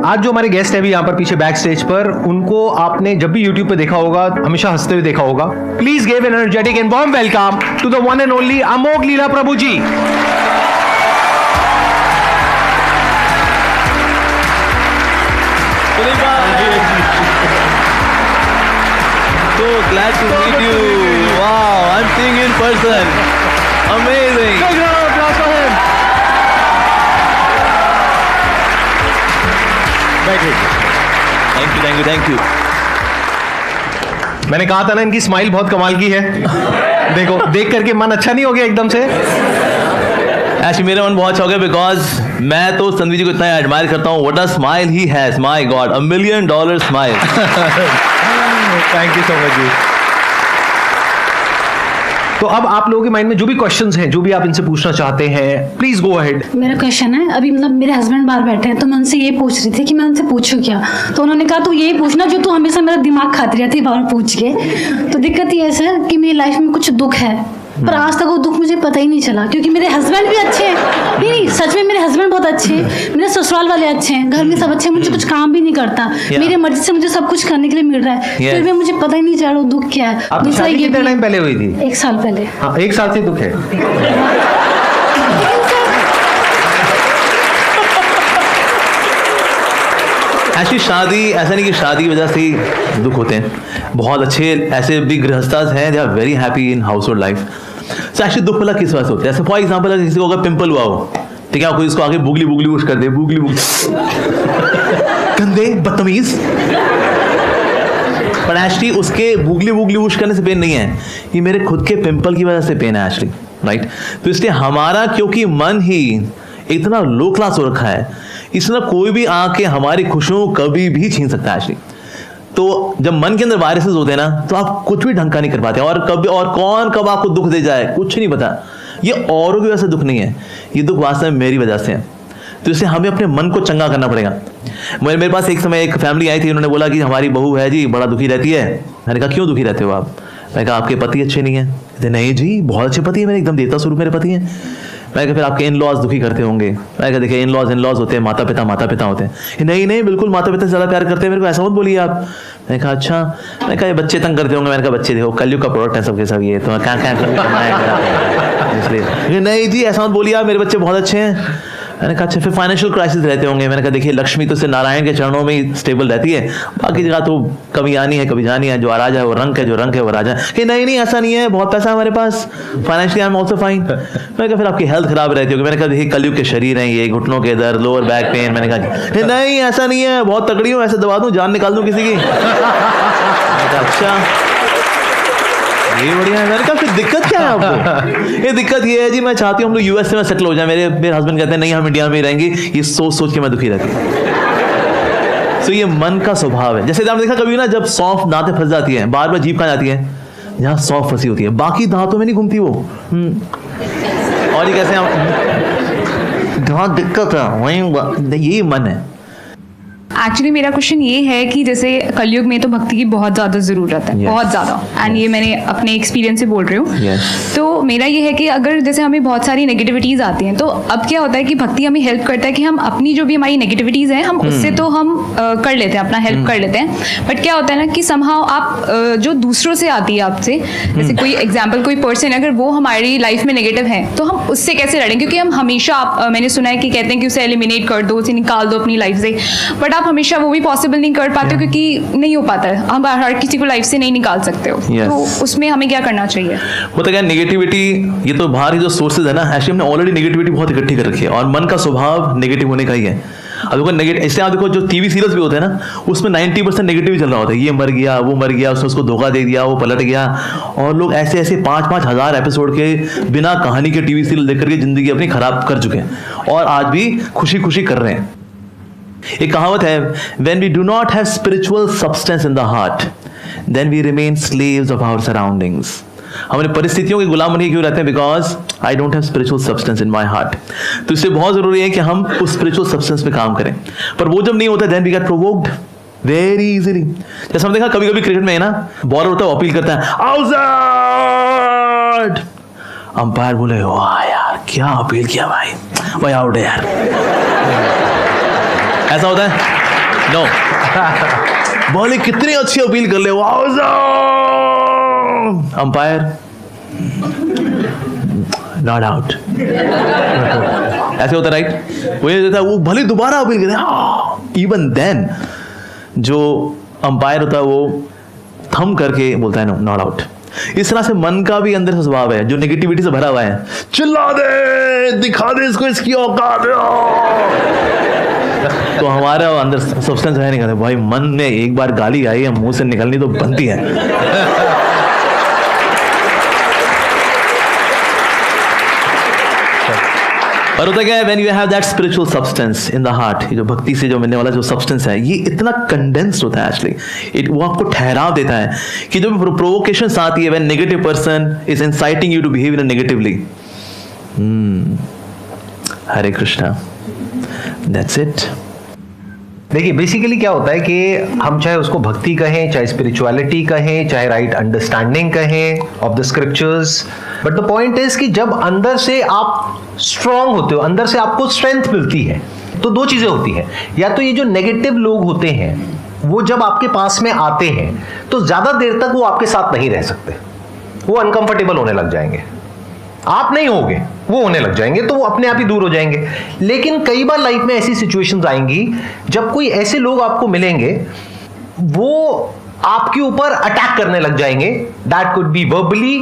आज जो हमारे गेस्ट है अभी यहाँ पर पीछे बैक स्टेज पर, उनको आपने जब भी YouTube पे देखा होगा, हमेशा हंसते हुए देखा होगा. Please give an energetic and warm welcome to the one and only Amogh Leela Prabhu ji. So glad to meet you. Wow, I'm seeing you in person. Amazing. Big round of applause for him. Thank you. मैंने कहा था ना इनकी smile बहुत कमाल की है. देखो, देख करके मन अच्छा नहीं हो गया एकदम से. Actually, मेरा मन बहुत अच्छा हो गया बिकॉज मैं तो संदीप जी को इतना एडमायर करता हूँ. What a smile he has. My God, $1 million smile. Thank you so much ji. तो अब आप लोगों के माइंड में जो भी क्वेश्चंस हैं, जो भी आप इनसे पूछना चाहते हैं, प्लीज गो अहेड. मेरा क्वेश्चन है, अभी मतलब मेरे हस्बैंड बाहर बैठे हैं तो मैं उनसे ये पूछ रही थी कि मैं उनसे पूछूं क्या, तो उन्होंने कहा तू यही पूछना जो तू हमेशा मेरा दिमाग खाती रहती है बाहर पूछ के. तो दिक्कत ये है सर कि मेरी लाइफ में कुछ दुख है, पर आज तक वो दुख मुझे पता ही नहीं चला, क्योंकि मेरे हस्बैंड भी अच्छे हैं. नहीं सच में मेरे हस्बैंड बहुत अच्छे हैं, मेरे ससुराल वाले अच्छे हैं, घर में सब अच्छे हैं, मुझे कुछ काम भी नहीं करता, मेरी मर्जी से मुझे सब कुछ करने के लिए मिल रहा है, फिर भी मुझे पता ही नहीं चल रहा दुख क्या है. दूसरा ये कितना टाइम पहले हुई थी? 1 साल पहले. हाँ, 1 साल से दुख है. एक्चुअली शादी ऐसा नहीं कि शादी की वजह से ही दुख होते हैं. बहुत अच्छे ऐसे भी गृहस्थास हैं, they are very happy in household life. So actually दुख भला किस वजह से होता है? जैसे फॉर एग्जाम्पल अगर किसी को अगर पिंपल हुआ हो, ठीक है, कोई इसको आगे बुगली बुगली उश कर दे, बुगली बुगली गंदे बदतमीज, पर एक्चुअली उसके बुगली बुगली उश करने से पेन नहीं है, ये मेरे खुद के पिंपल की वजह से पेन है एक्चुअली, राइट. तो इसलिए हमारा क्योंकि मन ही इतना लो क्लास हो रखा है, इसलिए कोई भी आके हमारी खुशियों कभी भी छीन सकता है एक्चुअली. तो जब मन के अंदर वायरसेस होते हैं ना, तो आप कुछ भी ढंग का नहीं कर पाते, और कभी और कौन कब आपको दुख दे जाए कुछ नहीं पता. ये औरों की वजह से दुख नहीं है, ये दुख वास्तव में मेरी वजह से है. तो इससे हमें अपने मन को चंगा करना पड़ेगा. मेरे पास एक समय एक फैमिली आई थी, उन्होंने बोला कि हमारी बहू है जी बड़ा दुखी रहती है. मैंने कहा क्यों दुखी रहते हो आप? मैंने कहा आपके पति अच्छे नहीं है. कहते नहीं जी बहुत अच्छे पति है मेरे, एकदम देवता स्वरूप मेरे पति हैं. मैंने कहा फिर आपके इन लॉज दुखी करते होंगे. मैंने कहा देखिए इन लॉज होते हैं, माता पिता होते हैं. नहीं बिल्कुल माता पिता से ज़्यादा प्यार करते हैं मेरे को, ऐसा मत बोलिए आप. मैंने कहा अच्छा. मैंने कहा ये बच्चे तंग करते होंगे. मैंने कहा बच्चे देखो कलयुग का प्रोडक्ट है सबके सब, ये तो क्या इसलिए नहीं जी ऐसा मत बोलिए आप, मेरे बच्चे बहुत अच्छे हैं. मैंने कहा अच्छा फिर फाइनेंशियल क्राइसिस रहते होंगे. मैंने कहा देखिए लक्ष्मी तो सिर्फ नारायण के चरणों में ही स्टेबल रहती है, बाकी जगह तो कभी आनी है कभी जानी है. जो राजा है वो रंग है, जो रंग है वो राजा है. कि नहीं ऐसा नहीं है, बहुत पैसा है हमारे पास, financially I am also fine. मैंने कहा फिर आपकी हेल्थ खराब रहती होगी. मैंने कहा देखिए कलयुग के शरीर हैं ये, घुटनों के दर्द, लोअर बैक पेन. मैंने कहा नहीं ऐसा नहीं है, बहुत तगड़ी हूँ, ऐसे दबा दूँ जान निकाल दूँ किसी की. अच्छा ये बढ़िया है. मैंने कहा फिर दिक्कत क्या है आपको? ये दिक्कत ये है जी मैं चाहती हूँ हम लोग यूएस में सेटल हो जाए. मेरे हस्बैंड कहते हैं नहीं हम इंडिया में ही रहेंगे. ये सोच के मैं दुखी रहती हूँ. तो ये मन का स्वभाव है. जैसे आपने देखा कभी ना जब सौंफ दांतें फंस जाती है, बार बार जीभ कहाँ जाती है? जहाँ सौंफ फंसी होती है, बाकी दांतों में नहीं घूमती वो. और ये कैसे जहाँ दिक्कत है वही, यही मन है. एक्चुअली मेरा क्वेश्चन ये है कि जैसे कलयुग में तो भक्ति की बहुत ज़्यादा ज़रूरत है, बहुत ज़्यादा, एंड ये मैंने अपने एक्सपीरियंस से बोल रही हूँ. तो मेरा ये है कि अगर जैसे हमें बहुत सारी नेगेटिविटीज़ आती हैं, तो अब क्या होता है कि भक्ति हमें हेल्प करता है कि हम अपनी जो भी हमारी नेगेटिविटीज़ हैं हम उससे तो हम कर लेते हैं, अपना हेल्प कर लेते हैं. बट क्या होता है ना कि समहाउ आप जो दूसरों से आती है आपसे, जैसे कोई एग्जाम्पल कोई पर्सन अगर वो हमारी लाइफ में नेगेटिव है तो हम उससे कैसे लड़ें? क्योंकि हम हमेशा मैंने सुना है कि कहते हैं कि उसे एलिमिनेट कर दो, उसे निकाल दो अपनी लाइफ से, बट आप हमेशा वो भी पॉसिबल नहीं कर पाते हो क्योंकि नहीं हो पाता है. हम हर किसी को लाइफ से नहीं निकाल सकते हो. तो उसमें हमें क्या करना चाहिए? वो तो क्या नेगेटिविटी, ये तो बाहर ही जो सोर्सेज है ना, एक्चुअली हमने ऑलरेडी नेगेटिविटी बहुत इकट्ठी कर रखी है, और मन का स्वभाव नेगेटिव होने का ही है. अब देखो नेगेटिव, इससे आप देखो जो टीवी सीरियल्स भी होते हैं ना, उसमें 90% नेगेटिव चल रहा होता है. ये मर गया, वो मर गया, उसने उसको धोखा दे दिया, वो पलट गया. और लोग ऐसे 5-5 हज़ार एपिसोड के बिना कहानी के टीवी सीरियल देख करके जिंदगी अपनी खराब कर चुके हैं, और आज भी खुशी खुशी कर रहे हैं. एक कहावत है, when we do not have spiritual substance in the heart, then we remain slaves of our surroundings. हम अपनी परिस्थितियों के गुलाम बन क्यों रहते हैं? Because I don't have spiritual substance in my heart. तो इससे बहुत जरूरी है कि हम उस spiritual substance पे काम करें. पर वो जब नहीं होता, then we get provoked very easily. जैसे हम देखा कभी कभी क्रिकेट में है ना, बॉलर होता है अपील करता है आउट, अंपायर बोले वाह यार क्या अपील किया भाई, आउट है यार. ऐसा होता है. नो बोले कितनी अच्छी अपील कर ले, अंपायर नॉट आउट, ऐसे होता राइट। वो ये देता है, वो भले दोबारा अपील करे, इवन देन जो अंपायर होता है वो थम करके बोलता है नो नॉट आउट। इस तरह से मन का भी अंदर से स्वभाव है जो नेगेटिविटी से भरा हुआ है, चिल्ला दे, दिखा दे इसको इसकी औकात। तो हमारा अंदर सब्सटेंस है नहीं करते भाई, मन में एक बार गाली आई है मुंह से निकलनी तो बनती है। और होता क्या है, when you have that spiritual substance in the heart, ये जो भक्ति से जो मिलने वाला जो substance है, ये इतना condensed होता है actually, वो आपको ठहराव देता है कि जो भी provocations आती है, when negative person is inciting you to behave in a negatively, Hare Krishna, that's it। देखिए बेसिकली क्या होता है कि हम चाहे उसको भक्ति कहें, चाहे स्पिरिचुअलिटी कहें, चाहे राइट अंडरस्टैंडिंग कहें of the scriptures, but the point is कि जब अंदर से आप स्ट्रांग होते हो, अंदर से आपको स्ट्रेंथ मिलती है, तो दो चीजें होती हैं। या तो ये जो नेगेटिव लोग होते हैं वो जब आपके पास में आते हैं तो ज्यादा देर तक वो आपके साथ नहीं रह सकते, वो अनकंफर्टेबल होने लग जाएंगे, आप नहीं होगे, वो होने लग जाएंगे, तो वो अपने आप ही दूर हो जाएंगे। लेकिन कई बार लाइफ में ऐसी सिचुएशंस आएंगी जब कोई ऐसे लोग आपको मिलेंगे, वो आपके ऊपर अटैक करने लग जाएंगे, that could be verbally,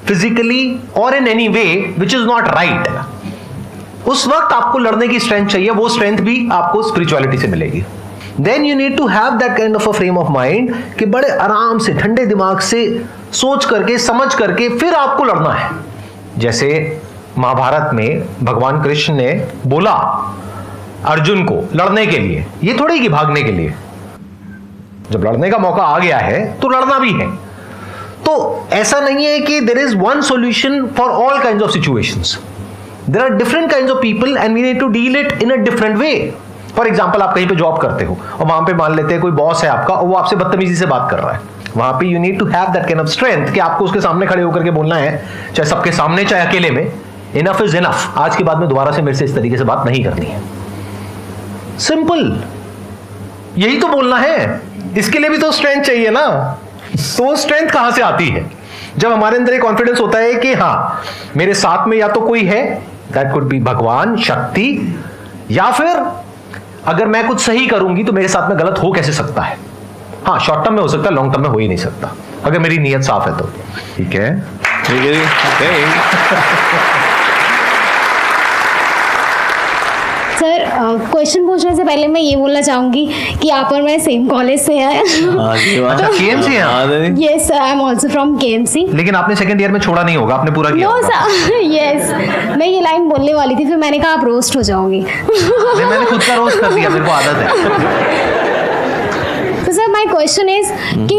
physically और in any way which is not right. उस वक्त आपको लड़ने की स्ट्रेंथ चाहिए, वो स्ट्रेंथ भी आपको स्पिरिचुअलिटी से मिलेगी। Then you need to have that kind of a frame of mind कि बड़े आराम से ठंडे दिमाग से सोच करके समझ करके फिर आपको लड़ना है। जैसे महाभारत में भगवान कृष्ण ने बोला अर्जुन को लड़ने के लिए, ये थोड़ी कि भागने के लिए, जब लड़ने का मौका आ गया है तो लड़ना भी है। तो ऐसा नहीं है कि there is one solution for all kinds of situations, there are different kinds of people and we need to deal it in a different way. For example, आप कहीं पे जॉब करते हो और वहां पे मान लेते हैं कोई बॉस है आपका और वो आपसे बदतमीजी से बात कर रहा है, वहां पे you need to have that kind of strength कि आपको उसके सामने खड़े होकर के बोलना है, चाहे सबके सामने चाहे अकेले में, इनफ इज इनफ, आज के बाद में दोबारा से मेरे से इस तरीके से बात नहीं करनी है। सिंपल, यही तो बोलना है। इसके लिए भी तो स्ट्रेंथ चाहिए ना। तो वो स्ट्रेंथ कहां से आती है? जब हमारे अंदर एक कॉन्फिडेंस होता है कि हाँ मेरे साथ में या तो कोई है, दैट कुड बी भगवान, शक्ति, या फिर अगर मैं कुछ सही करूंगी तो मेरे साथ में गलत हो कैसे सकता है। हाँ, शॉर्ट टर्म में हो सकता है, लॉन्ग टर्म में हो ही नहीं सकता, अगर मेरी नीयत साफ है तो। ठीक है, ठीक है। सर, क्वेश्चन पूछने से पहले मैं ये बोलना चाहूंगी कि आप और मैं सेम कॉलेज से हैं। अच्छा, केएमसी हैं? Yes sir, I am also from KMC. लेकिन आपने सेकंड ईयर में छोड़ा नहीं होगा, आपने पूरा किया। नो सर, यस, मैं ये लाइन बोलने वाली थी, फिर मैंने कहा आप रोस्ट हो जाओगी। मैंने खुद का रोस्ट कर दिया, मेरे को आदत है। तो सर माय क्वेश्चन इज कि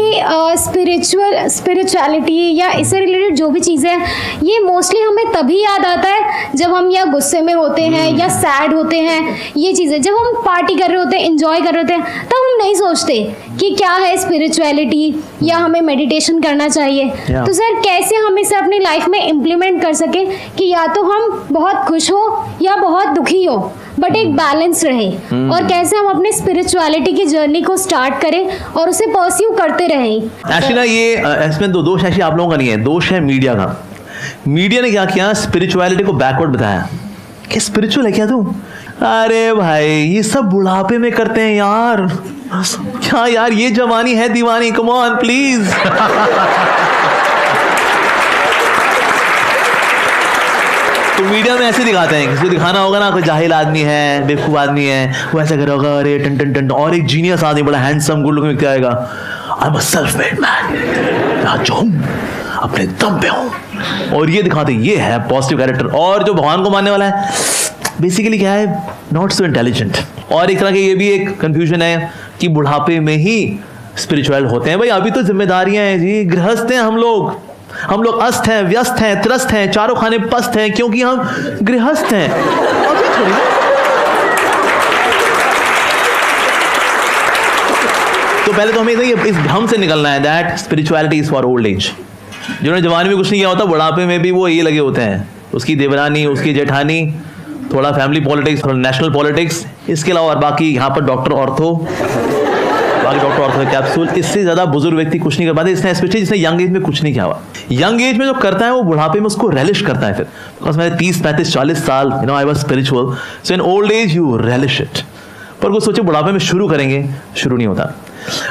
स्पिरिचुअलिटी या इससे रिलेटेड जो भी चीज़ें हैं, ये मोस्टली हमें तभी याद आता है जब हम या गुस्से में होते हैं या सैड होते हैं। ये चीज़ें जब हम पार्टी कर रहे होते हैं, एंजॉय कर रहे होते हैं, तब हम नहीं सोचते कि क्या है स्पिरिचुअलिटी या हमें मेडिटेशन करना चाहिए। तो सर कैसे हम इसे अपनी लाइफ में इम्प्लीमेंट कर सकें कि या तो हम बहुत खुश हो या बहुत दुखी हो, बट एक बैलेंस रहे, और कैसे हम अपने स्पिरिचुअलिटी की जर्नी को स्टार्ट करें और उसे परस्यू करते रहें। एक्चुअली ना ये इसमें दो दोष ऐसे आप लोगों का नहीं है, दोष है मीडिया का। मीडिया ने क्या किया, स्पिरिचुअलिटी को बैकवर्ड बताया कि स्पिरिचुअल है क्या तू? अरे भाई ये सब बुढ़ापे में करते हैं यार, क्या यार ये जवानी है दीवानी, कम ऑन प्लीज। तो मीडिया में ऐसे दिखाते हैं, किसी को दिखाना होगा ना कोई जाहिल आदमी है, बेवकूफ आदमी है, वो ऐसा कर होगा, अरे टन टन टन, और एक जीनियस आदमी बड़ा हैंडसम गुड लुकिंग क्या आएगा, I am a self made man, मैं जो हूं अपने दम पे हूं, और ये दिखाते ये है पॉजिटिव कैरेक्टर। और जो भगवान को मानने वाला है बेसिकली क्या है, नॉट सो इंटेलिजेंट। और एक तरह के ये भी एक कंफ्यूजन है कि बुढ़ापे में ही स्पिरिचुअल होते हैं। भाई अभी तो जिम्मेदारियां हैं जी, गृहस्थ हैं हम लोग अस्त हैं, व्यस्त हैं, त्रस्त हैं, चारों खाने पस्त हैं, क्योंकि हम गृहस्थ हैं। अभी थोड़ी तो पहले तो हमें इस भ्रम से निकलना है that spirituality is for old age. जिन्होंने जवानी में कुछ नहीं किया होता, बुढ़ापे में भी वो ये लगे होते हैं, उसकी देवरानी, उसकी जेठानी थोड़ा फैमिली पॉलिटिक्स, थोड़ा नेशनल पॉलिटिक्स, इसके अलावा और बाकी यहाँ पर डॉक्टर ऑर्थो, बाकी डॉक्टर ऑर्थो कैप्सूल, इससे ज्यादा बुजुर्ग व्यक्ति कुछ नहीं कर पाते। इसने स्पेशली जिसने यंग एज में कुछ नहीं किया हुआ, यंग एज में जो करता है वो बुढ़ापे में उसको रेलिश करता है। फिर बिकॉज मैंने 30, 35, 40 साल I was spiritual, so in old age you relish it. पर वो सोचे बुढ़ापे में शुरू करेंगे, शुरू नहीं होता।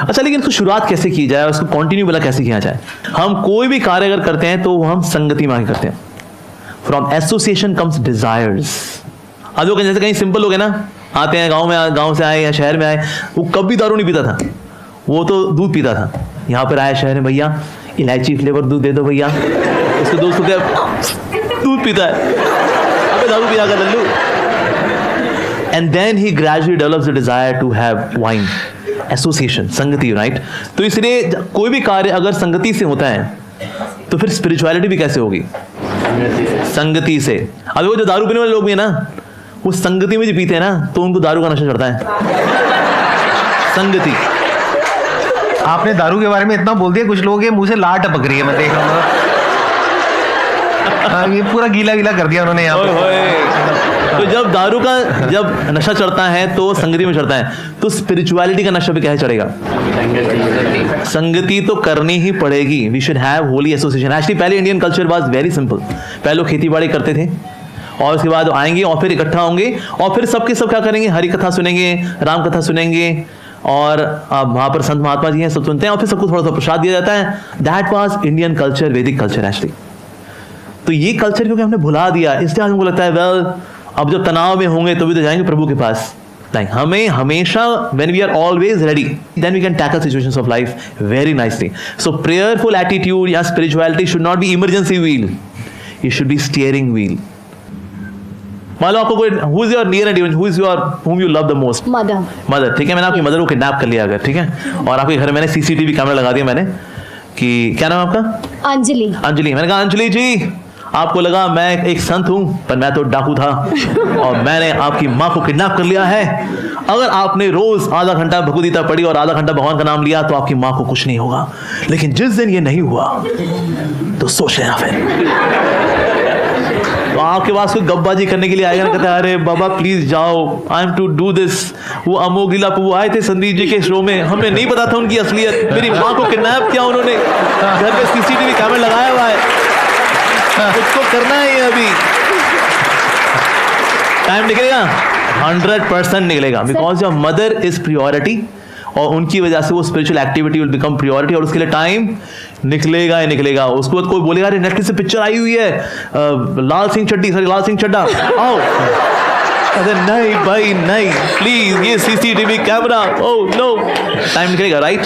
अच्छा, लेकिन इसको शुरुआत कैसे की जाए, उसको कंटिन्यू वाला कैसे किया जाए? हम कोई भी कार्य अगर करते हैं तो हम संगति में करते हैं। From association comes desires. अब लोग जैसे कहीं सिंपल लोग हैं ना, आते हैं गांव से आए या शहर में आए, वो कभी दारू नहीं पीता था, वो तो दूध पीता था। यहाँ पर आया शहर में, भैया इलायची फ्लेवर दूध दे दो भैया, उसके दोस्त को क्या दूध पीता है, अबे दारू पिया कर लल्लू। And then he gradually develops the desire to have wine. Association, संगति, राइट? तो इसलिए कोई भी कार्य अगर संगति से होता है तो फिर स्पिरिचुअलिटी भी कैसे होगी? संगति से। अभी वो जो दारू पीने वाले लोग भी है ना, वो संगति में जो पीते हैं ना, तो उनको दारू का नशा चढ़ता है। संगति। आपने दारू के बारे में इतना बोल दिया, कुछ लोगों के मुंह से लार टपक रही है, मैं देख रहा हूँ। ये पूरा गीला गीला कर दिया उन्होंने यहाँ पे। तो जब दारू का जब नशा चढ़ता है तो संगति में चढ़ता है, तो स्पिरिचुअलिटी का नशा भी कैसे चढ़ेगा? संगति तो करनी ही पड़ेगी। We should have holy association. Actually पहले Indian culture was very simple. पहले लोग खेती बाड़ी करते थे और उसके बाद आएंगे और फिर इकट्ठा होंगे और फिर सबके सब क्या करेंगे? हरि कथा सुनेंगे, राम कथा सुनेंगे, और वहां पर संत महात्मा जी हैं, सब सुनते हैं और फिर सबको थोड़ा सा प्रसाद दिया जाता है। दैट वाज इंडियन कल्चर, वैदिक कल्चर एक्चुअली। तो ये कल्चर क्योंकि हमने भुला दिया, इसलिए आज हमको लगता है वेल अब जब तनाव में होंगे तो भी तो जाएंगे प्रभु के पास। नहीं, हमें हमेशा when we are always ready, then we can tackle situations of life very nicely. So prayerful attitude या spirituality should not be emergency wheel, it should be steering wheel. मान लो आपको कोई who is your near and dear, whom you love the most? Mother. ठीक है, मैंने आपकी mother को kidnap कर लिया अगर, ठीक है, और आपके घर में मैंने सीसीटीवी कैमरा लगा दिया मैंने, कि क्या नाम आपका? अंजलि। अंजलि। मैंने कहा अंजलि जी, आपको लगा मैं एक संत हूं, पर मैं तो डाकू था और मैंने आपकी माँ को किडनैप कर लिया है। अगर आपने रोज आधा घंटा भगवद्गीता पढ़ी और आधा घंटा भगवान का नाम लिया तो आपकी माँ को कुछ नहीं होगा, लेकिन जिस दिन ये नहीं हुआ तो सोच लेना फिर। तो आपके पास कोई गप्पबाजी करने के लिए आएगा ना, कहता है अरे बाबा प्लीज जाओ, I am to do this. वो अमोगिला वो आए थे संदीप जी के शो में, हमें नहीं पता था उनकी असलियत, मेरी माँ को किडनैप किया उन्होंने, घर पे सीसीटीवी कैमरा लगाया हुआ है, उसको करना है ये अभी। टाइम निकलेगा, 100% निकलेगा, because your mother is priority और उनकी वजह से वो spiritual activity will become priority और उसके लिए टाइम निकलेगा ही निकलेगा। उसके बाद कोई बोलेगा अरे नेटफ्लिक्स से पिक्चर आई हुई है लाल सिंह चड्ढा, आओ। अरे नहीं भाई नहीं, प्लीज ये CCTV camera, oh no, time निकलेगा, राइट?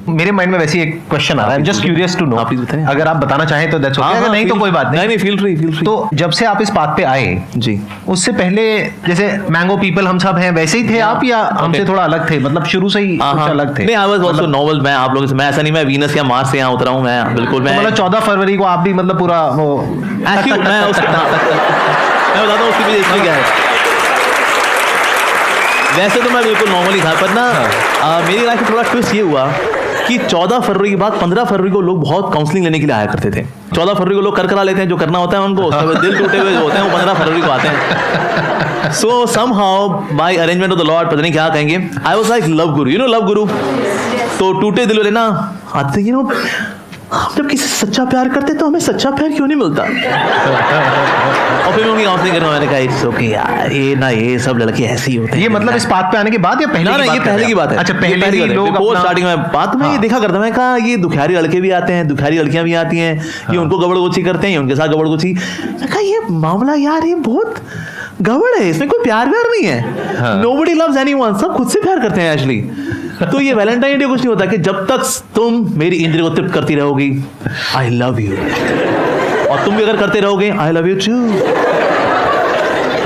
मेरे माइंड में वैसे एक क्वेश्चन आ रहा है, जस्ट क्यूरियस टू नो, अगर आप बताना चाहें तो दैट्स ओके, अगर नहीं तो कोई बात नहीं। Feel free. तो जब से आप इस बात पे आए जी, उससे पहले जैसे मैंगो पीपल हम सब हैं वैसे ही थे आप, या हमसे थोड़ा अलग थे? मतलब शुरू से ही कुछ अलग थे? नहीं, आई वाज आल्सो नॉवल। मैं आप लोगों से, मैं ऐसा नहीं मैं वीनस या मार्स से यहाँ उतरा हूँ, मैं बिल्कुल मैं मतलब 14 फरवरी को आप भी मतलब पूरा वो मैं बताता हूँ उसकी वजह इसमें क्या है। वैसे तो मैं बिल्कुल नॉर्मल ही था, पर ना मेरी लाइफ में थोड़ा ट्विस्ट ये हुआ कि 14 फरवरी के बाद 15 फरवरी को लोग बहुत काउंसलिंग लेने के लिए आया करते थे। 14 फरवरी को लोग कर करा लेते हैं जो करना होता है उनको, दिल टूटे हुए जो होते हैं वो 15 फरवरी को आते हैं। So somehow by arrangement of the Lord, पता नहीं क्या कहेंगे, I was like love guru, you know love guru. तो टूटे दिल वाले ना आते, यू नो हम जब किसी से सच्चा प्यार करते तो हमें सच्चा प्यार क्यों नहीं मिलता? और फिर मैं उनकी काउंसलिंग करना, मैंने कहा इट्स ओके यार, ये सब लड़के ऐसे ही होते हैं। ये मतलब इस बात पे आने के बाद या पहले? ना, ये पहले की बात है। अच्छा, पहले ही लोग स्टार्टिंग में बात मैं ये देखा करता, मैं कहा ये दुखियारी लड़के भी आते हैं, दुखियारी लड़कियां भी आती हैं, ये उनको गबड़गोची करते हैं, उनके साथ गबड़गोची। मैं कहा ये मामला यार ये बहुत गड़बड़ है, इसमें कोई प्यार नहीं है। नोबडी लव्स एनीवन, सब खुद से प्यार करते हैं एक्चुअली। तो ये वैलेंटाइन डे कुछ नहीं होता कि जब तक तुम मेरी इंद्रिय को तृप्त करती रहोगी, आई लव यू, और तुम भी अगर करते रहोगे आई लव यू टू।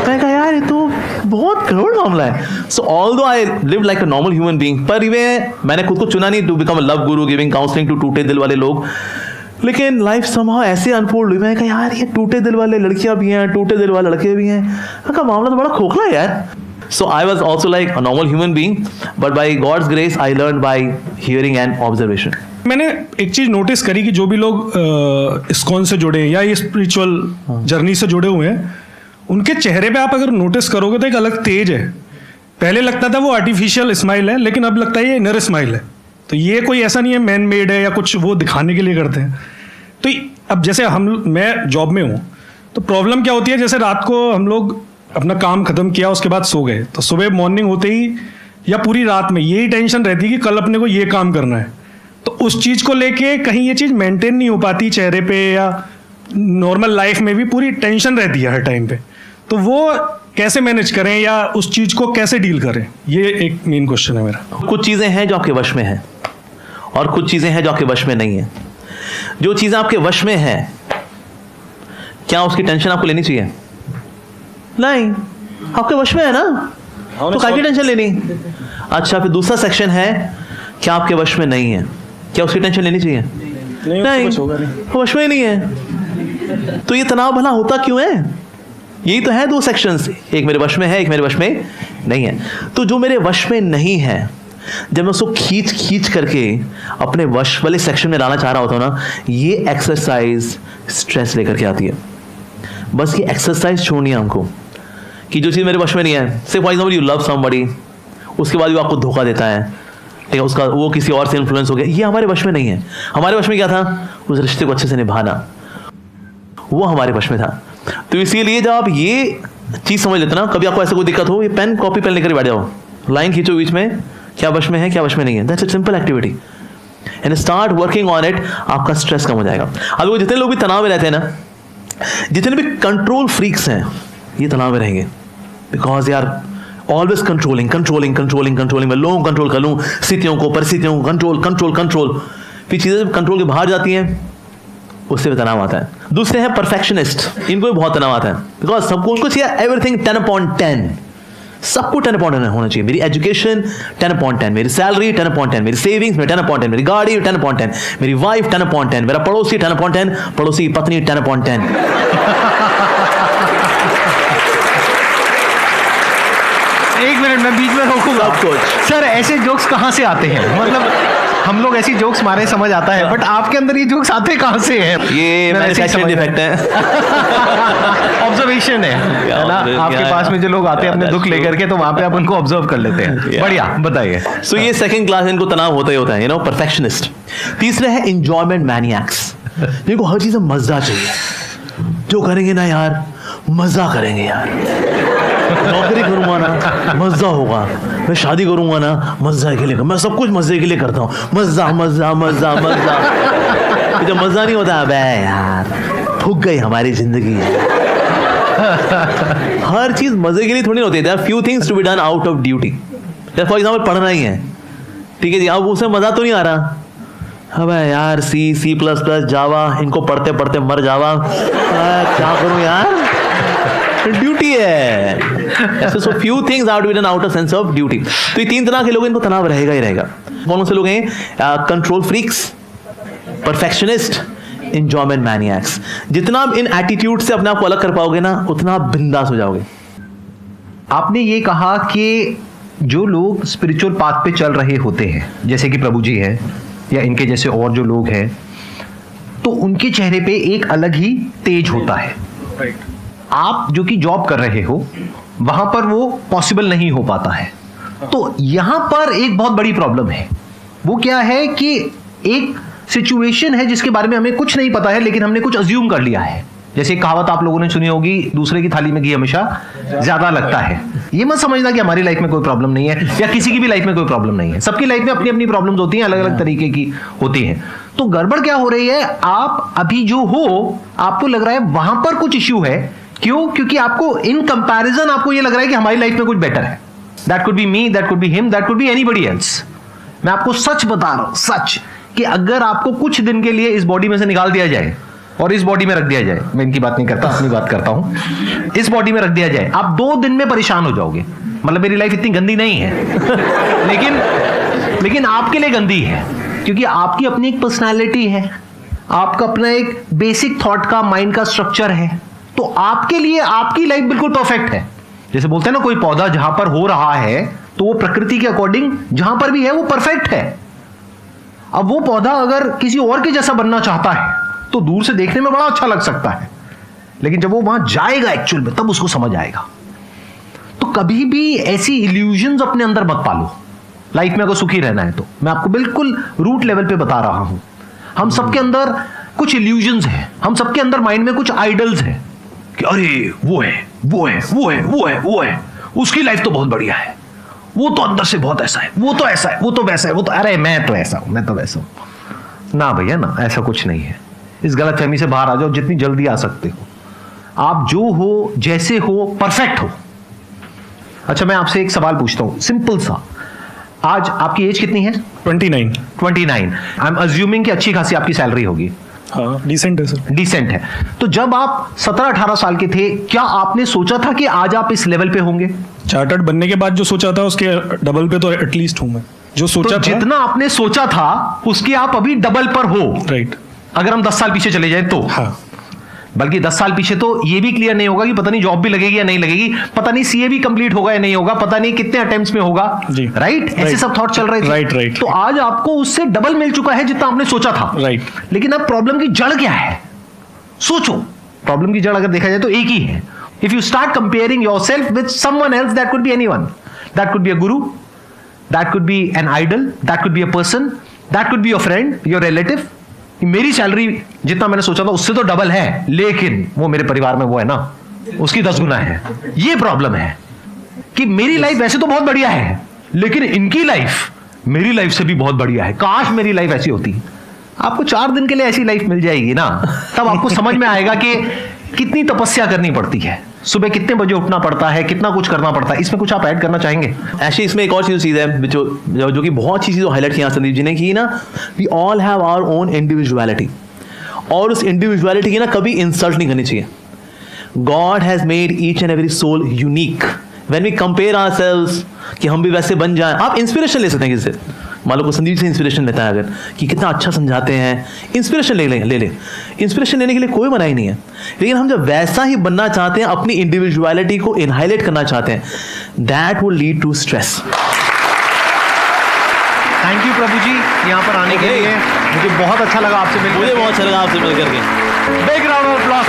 मैं कहा यार ये तो बहुत गड़बड़ मामला है। सो although I live like a normal human being, पर मैंने खुद को चुना नहीं to become a love Guru giving counselling to टूटे दिल वाले लोग, लेकिन लाइफ समहाउ ऐसे अनफोल्ड हुई। मैं कहा यार ये टूटे दिल वाले लड़कियां भी हैं, टूटे दिल वाले लड़के भी हैं, मैं कहा मामला तो बड़ा खोखला है यार। So I was also like a normal human being, but by God's grace I learned by hearing and observation. मैंने एक चीज नोटिस करी कि जो भी लोग इस्कॉन से जुड़े या ये स्पिरिचुअल जर्नी से जुड़े हुए हैं, उनके चेहरे पे आप अगर नोटिस करोगे तो एक अलग तेज है। पहले लगता था वो आर्टिफिशियल स्माइल है, लेकिन अब लगता है ये इनर स्माइल है। तो ये कोई ऐसा नहीं है मैन मेड है या कुछ वो दिखाने के लिए करते हैं। तो अब जैसे मैं जॉब में हूँ, तो प्रॉब्लम क्या होती है, जैसे रात को हम लोग अपना काम खत्म किया उसके बाद सो गए, तो सुबह मॉर्निंग होते ही या पूरी रात में यही टेंशन रहती है कि कल अपने को ये काम करना है। तो उस चीज़ को लेके कहीं ये चीज़ मेंटेन नहीं हो पाती चेहरे पे, या नॉर्मल लाइफ में भी पूरी टेंशन रहती है हर टाइम पे। तो वो कैसे मैनेज करें या उस चीज़ को कैसे डील करें, ये एक मेन क्वेश्चन है मेरा। कुछ चीज़ें हैं जो आपके वश में हैं और कुछ चीज़ें हैं जो आपके वश में नहीं है। जो चीज़ें आपके वश में है, क्या उसकी टेंशन आपको लेनी चाहिए? नहीं, आपके वश में है ना, तो काहे की टेंशन लेनी? अच्छा, फिर दूसरा सेक्शन है, क्या आपके वश में नहीं है, क्या उसकी टेंशन लेनी चाहिए? नहीं, वो वश में ही नहीं है। तो ये तनाव भला होता क्यों है? यही तो है दो सेक्शंस, एक मेरे वश में है, एक मेरे वश में नहीं है। तो जो मेरे वश में नहीं है, जब मैं उसको खींच करके अपने वश वाले सेक्शन में लाना चाह रहा होता हूँ ना, ये एक्सरसाइज स्ट्रेस लेकर के आती है। बस ये एक्सरसाइज छोड़नी है हमको, कि जो चीज़ मेरे वश में नहीं है, से for example you love somebody, उसके बाद वो आपको धोखा देता है, ठीक है, उसका वो किसी और से इन्फ्लुएंस हो गया, ये हमारे वश में नहीं है। हमारे वश में क्या था? उस रिश्ते को अच्छे से निभाना, वो हमारे वश में था। तो इसीलिए जब आप ये चीज़ समझ लेते ना, कभी आपको ऐसे कोई दिक्कत हो, ये पेन कॉपी पेन लेकर बैठ जाओ, लाइन खींचो बीच में, क्या वश में है क्या वश में नहीं है। That's a simple activity and start working on it, आपका स्ट्रेस कम हो जाएगा। अब वो जितने लोग भी तनाव में रहते हैं ना, जितने भी कंट्रोल फ्रीक्स हैं, ये तनाव में रहेंगे, बिकॉज यार ऑलवेज कंट्रोलिंग, मैं लोगों को कंट्रोल कर लूँ, स्थितियों को, परिस्थितियों को कंट्रोल, फिर चीज़ें जब कंट्रोल के बाहर जाती हैं, उससे भी तनाव आता है। दूसरे हैं परफेक्शनिस्ट, इनको भी बहुत तनाव आता है, बिकॉज सबको उनको चाहिए एवरीथिंग 10/10, सबको 10/10 होना चाहिए। मेरी एजुकेशन 10/10, मेरी सैलरी 10/10, मेरी सेविंग्स में 10/10, मेरी गाड़ी 10/10, मेरी वाइफ 10/10, मेरा पड़ोसी 10/10, पड़ोसी की पत्नी 10/10। एक मिनट, मैं बीच में रोकूंगा। सर, ऐसे जोक्स कहाँ से आते हैं? मतलब हम लोग ऐसी जोक्स मारे समझ आता है, बट आपके अंदर ये जोक्स आते कहाँ से हैं? ये मैन्युफैक्चरिंग डिफेक्ट है, ऑब्जर्वेशन है ना। आपके पास में जो लोग आते हैं अपने दुख लेकर के, तो वहां पे आप उनको ऑब्जर्व कर लेते हैं। बढ़िया, बताइए। सो ये सेकंड क्लास, इनको तनाव होता ही होता है, यू नो, परफेक्शनिस्ट। तीसरे है एंजॉयमेंट मैनिएक्स, जिनको हर चीज में मजा चाहिए, जो करेंगे ना यार मजा करेंगे यार, नौकरी करूंगा ना मजा होगा, मैं शादी करूंगा ना मजा के लिए, मैं सब कुछ मजे के लिए करता हूँ, मजा मजा मजा मजा। जब मजा नहीं होता, अबे यार फूक गई हमारी जिंदगी। हर चीज मजे के लिए थोड़ी होती है। There are few things to be done out of duty. For example पढ़ना ही है, ठीक है जी, अब उसमें मजा तो नहीं आ रहा, अबे यार C++, जावा, इनको पढ़ते पढ़ते मर जावा, क्या करूं यार, ड्यूटी है। ऐसे so few things are to be done out of sense of duty. तो ये तीन तरह के लोग, इनको तनाव रहेगा ही रहेगा। कौन से लोग हैं? Control freaks, perfectionist, enjoyment maniacs. जितना आप इन एटीट्यूड से अपने आप को अलग कर पाओगे ना, उतना आप बिंदास हो जाओगे। आपने ये कहा कि जो लोग स्पिरिचुअल पाथ पे चल रहे होते हैं, जैसे कि प्रभु जी हैं या इनके जैसे और जो लोग हैं, तो उनके चेहरे पे एक अलग ही तेज होता है। आप जो कि जॉब कर रहे हो, वहां पर वो पॉसिबल नहीं हो पाता है। तो यहां पर एक बहुत बड़ी प्रॉब्लम है। वो क्या है कि एक सिचुएशन है जिसके बारे में हमें कुछ नहीं पता है, लेकिन हमने कुछ अज्यूम कर लिया है। जैसे कहावत आप लोगों ने सुनी होगी, दूसरे की थाली में घी हमेशा ज्यादा लगता है। ये मत समझना कि हमारी लाइफ में कोई प्रॉब्लम नहीं है या किसी की भी लाइफ में कोई प्रॉब्लम नहीं है। सबकी लाइफ में अपनी अपनी प्रॉब्लम्स होती हैं, अलग अलग तरीके की होती हैं। तो गड़बड़ क्या हो रही है, आप अभी जो हो, आपको लग रहा है वहां पर कुछ इश्यू है। क्यों? क्योंकि आपको इन कंपैरिजन आपको ये लग रहा है कि हमारी लाइफ में कुछ बेटर है। That could B me, that could be him, that could B anybody else. मैं आपको सच बता रहा हूं, सच, कि अगर आपको कुछ दिन के लिए इस बॉडी में से निकाल दिया जाए और इस बॉडी में रख दिया जाए, मैं इनकी बात नहीं करता, अपनी बात करता हूं, इस बॉडी में रख दिया जाए, आप 2 दिन में परेशान हो जाओगे। मतलब मेरी लाइफ इतनी गंदी नहीं है लेकिन आपके लिए गंदी है, क्योंकि आपकी अपनी एक पर्सनालिटी है, आपका अपना एक बेसिक थॉट का, माइंड का स्ट्रक्चर है। तो आपके लिए आपकी लाइफ बिल्कुल परफेक्ट है। जैसे बोलते हैं ना, कोई पौधा जहां पर हो रहा है तो वो प्रकृति के अकॉर्डिंग जहां पर भी है वो परफेक्ट है। अब वो पौधा अगर किसी और के जैसा बनना चाहता है तो दूर से देखने में बड़ा अच्छा लग सकता है, लेकिन जब वो वहां जाएगा एक्चुअल में तब उसको समझ आएगा। तो कभी भी ऐसी इल्यूजन्स अपने अंदर मत पालो। लाइफ में अगर सुखी रहना है तो मैं आपको बिल्कुल रूट लेवल पे बता रहा हूं। हम सबके अंदर कुछ इल्यूजन्स हैं, हम सबके अंदर माइंड में कुछ आइडल्स हैं कि अरे वो है वो है वो है वो है वो है, उसकी लाइफ तो बहुत बढ़िया है, वो तो अंदर से बहुत ऐसा है, वो तो ऐसा है, वो तो वैसा है, वो तो अरे मैं तो ऐसा हूं, मैं तो वैसा हूं। ना भैया ना, ऐसा कुछ नहीं है। इस गलतफहमी से बाहर आ जाओ जितनी जल्दी आ सकते हो। आप जो हो, जैसे हो, परफेक्ट हो। अच्छा, मैं आपसे एक सवाल पूछता हूं सिंपल सा। आज आपकी एज कितनी है? 29। आई एम अज्यूमिंग कि अच्छी खासी आपकी सैलरी होगी। हाँ, डिसेंट है सर। डिसेंट है। तो जब आप 17-18 साल के थे, क्या आपने सोचा था कि आज आप इस लेवल पे होंगे? चार्टर्ड बनने के बाद जो सोचा था उसके डबल पे तो एटलीस्ट हूं मैं। जो सोचा तो था, जितना आपने सोचा था उसके आप अभी डबल पर हो। राइट। अगर हम 10 साल पीछे चले जाए तो हाँ, बल्कि 10 साल पीछे तो ये भी क्लियर नहीं होगा कि पता नहीं जॉब भी लगेगी या नहीं लगेगी, पता नहीं सीए भी कंप्लीट होगा या नहीं होगा, पता नहीं कितने अटेम्प्ट्स में होगा। जी। राइट, ऐसे सब थॉट चल रहे थे। राइट। तो आज आपको उससे डबल मिल चुका है जितना आपने सोचा था। राइट। लेकिन अब प्रॉब्लम की जड़ क्या है? सोचो, प्रॉब्लम की जड़ अगर देखा जाए तो एक ही है। If you start comparing yourself with someone else, that could be anyone, that could be a guru, that could be an idol, that could be a person, that could be your friend, your relative. मेरी salary जितना मैंने सोचा था उससे तो double है, लेकिन वो मेरे परिवार में वो है ना, उसकी 10 गुना है। ये प्रॉब्लम है कि मेरी लाइफ वैसे तो बहुत बढ़िया है, लेकिन इनकी लाइफ मेरी लाइफ से भी बहुत बढ़िया है। काश मेरी लाइफ ऐसी होती। आपको 4 दिन के लिए ऐसी लाइफ मिल जाएगी ना, तब आपको समझ में आएगा कि कितनी तपस्या करनी पड़ती है, सुबह कितने बजे उठना पड़ता है, कितना कुछ करना पड़ता है। इसमें कुछ आप ऐड करना चाहेंगे? एक्चुअली इसमें एक और चीज़ है जो कि बहुत अच्छी चीज़ हाईलाइट किया संदीप जी ने कि ना, we all have our own individuality, और उस इंडिविजुअलिटी की ना कभी इंसल्ट नहीं करनी चाहिए। God has made each and every soul unique. When we compare ourselves कि हम भी वैसे बन जाएं, आप इंस्पिरेशन ले सकते हैं किसी से। मान लो को संदीप से इंस्पिरेशन लेता है अगर कि कितना अच्छा समझाते हैं, इंस्पिरेशन ले ले। इंस्पिरेशन लेने के लिए कोई मनाही नहीं है, लेकिन हम जब वैसा ही बनना चाहते हैं, अपनी इंडिविजुअलिटी को इनहाइलाइट करना चाहते हैं, that will lead to stress. Thank you Prabhu ji यहाँ पर आने के लिए। मुझे बहुत अच्छा लगा आपसे मिलकर। मुझे बहुत अच्छा लगा आपसे मिलकर के। Big round of applause.